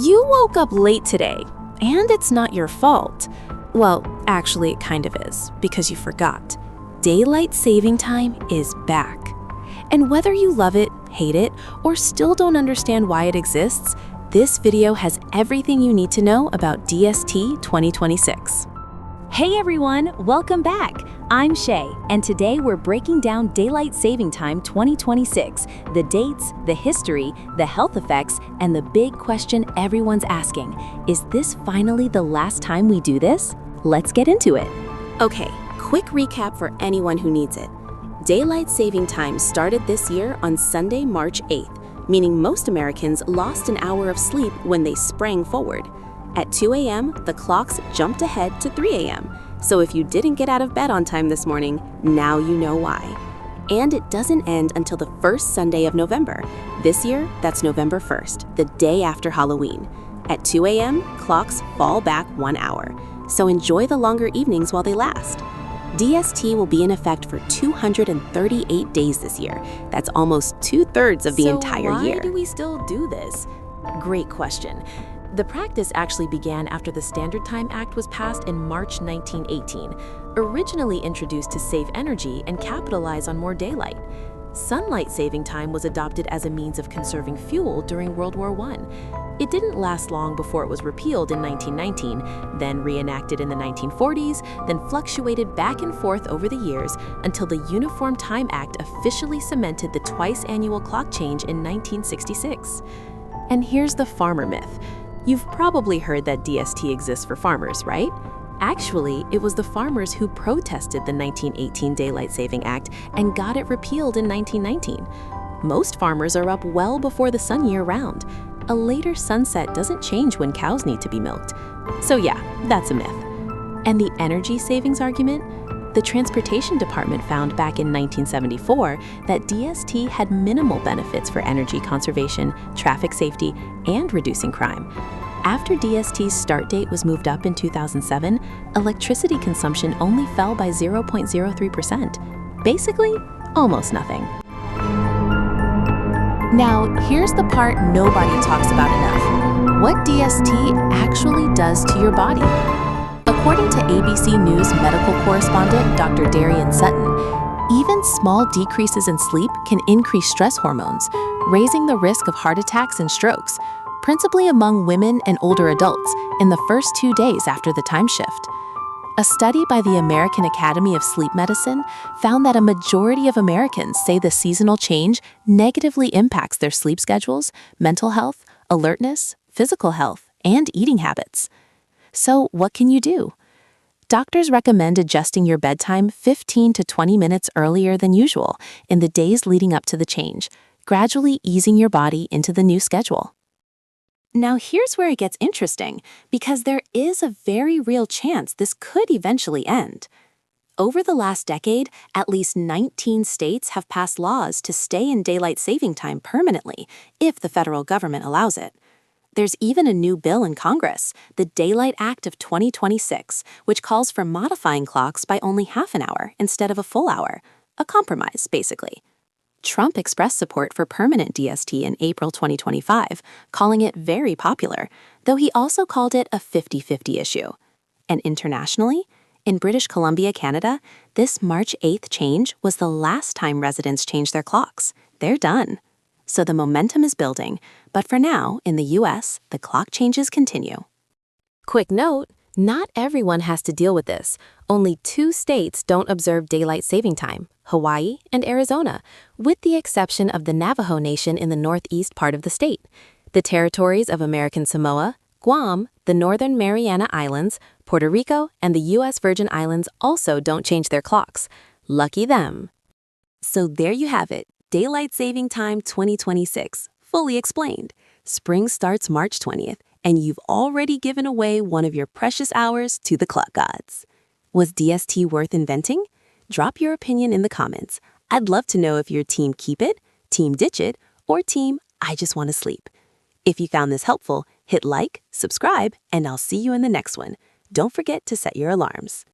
You woke up late today, and it's not your fault. Well, actually, it kind of is, because you forgot. Daylight saving time is back. And whether you love it, hate it, or still don't understand why it exists, this video has everything you need to know about DST 2026. Hey everyone, welcome back. I'm Shay, and today we're breaking down Daylight Saving Time 2026, the dates, the history, the health effects, and the big question everyone's asking. Is this finally the last time we do this? Let's get into it. Okay, quick recap for anyone who needs it. Daylight saving time started this year on Sunday, March 8th, meaning most Americans lost an hour of sleep when they sprang forward. At 2 a.m., the clocks jumped ahead to 3 a.m., so if you didn't get out of bed on time this morning, now you know why. And it doesn't end until the first Sunday of November. This year, that's November 1st, the day after Halloween. At 2 a.m., clocks fall back 1 hour, so enjoy the longer evenings while they last. DST will be in effect for 238 days this year. That's almost 2/3 of the entire year. So why do we still do this? Great question. The practice actually began after the Standard Time Act was passed in March 1918, originally introduced to save energy and capitalize on more daylight. Sunlight saving time was adopted as a means of conserving fuel during World War I. It didn't last long before it was repealed in 1919, then reenacted in the 1940s, then fluctuated back and forth over the years until the Uniform Time Act officially cemented the twice-annual clock change in 1966. And here's the farmer myth. You've probably heard that DST exists for farmers, right? Actually, it was the farmers who protested the 1918 Daylight Saving Act and got it repealed in 1919. Most farmers are up well before the sun year-round. A later sunset doesn't change when cows need to be milked. So yeah, that's a myth. And the energy savings argument? The Transportation Department found back in 1974 that DST had minimal benefits for energy conservation, traffic safety, and reducing crime. After DST's start date was moved up in 2007, electricity consumption only fell by 0.03%. Basically, almost nothing. Now, here's the part nobody talks about enough. What DST actually does to your body. According to ABC News medical correspondent Dr. Darian Sutton, even small decreases in sleep can increase stress hormones, raising the risk of heart attacks and strokes, principally among women and older adults in the first 2 days after the time shift. A study by the American Academy of Sleep Medicine found that a majority of Americans say the seasonal change negatively impacts their sleep schedules, mental health, alertness, physical health, and eating habits. So what can you do? Doctors recommend adjusting your bedtime 15 to 20 minutes earlier than usual in the days leading up to the change, gradually easing your body into the new schedule. Now here's where it gets interesting, because there is a very real chance this could eventually end. Over the last decade, at least 19 states have passed laws to stay in daylight saving time permanently, if the federal government allows it. There's even a new bill in Congress, the Daylight Act of 2026, which calls for modifying clocks by only half an hour instead of a full hour. A compromise, basically. Trump expressed support for permanent DST in April 2025, calling it very popular, though he also called it a 50-50 issue. And internationally, in British Columbia, Canada, this March 8th change was the last time residents changed their clocks. They're done. So the momentum is building, but for now, in the US, the clock changes continue. Quick note, not everyone has to deal with this. Only 2 states don't observe daylight saving time, Hawaii and Arizona, with the exception of the Navajo Nation in the northeast part of the state. The territories of American Samoa, Guam, the Northern Mariana Islands, Puerto Rico, and the US Virgin Islands also don't change their clocks. Lucky them. So there you have it. Daylight Saving Time 2026, fully explained. Spring starts March 20th, and you've already given away one of your precious hours to the clock gods. Was DST worth inventing? Drop your opinion in the comments. I'd love to know if you're team keep it, team ditch it, or team I just want to sleep. If you found this helpful, hit like, subscribe, and I'll see you in the next one. Don't forget to set your alarms.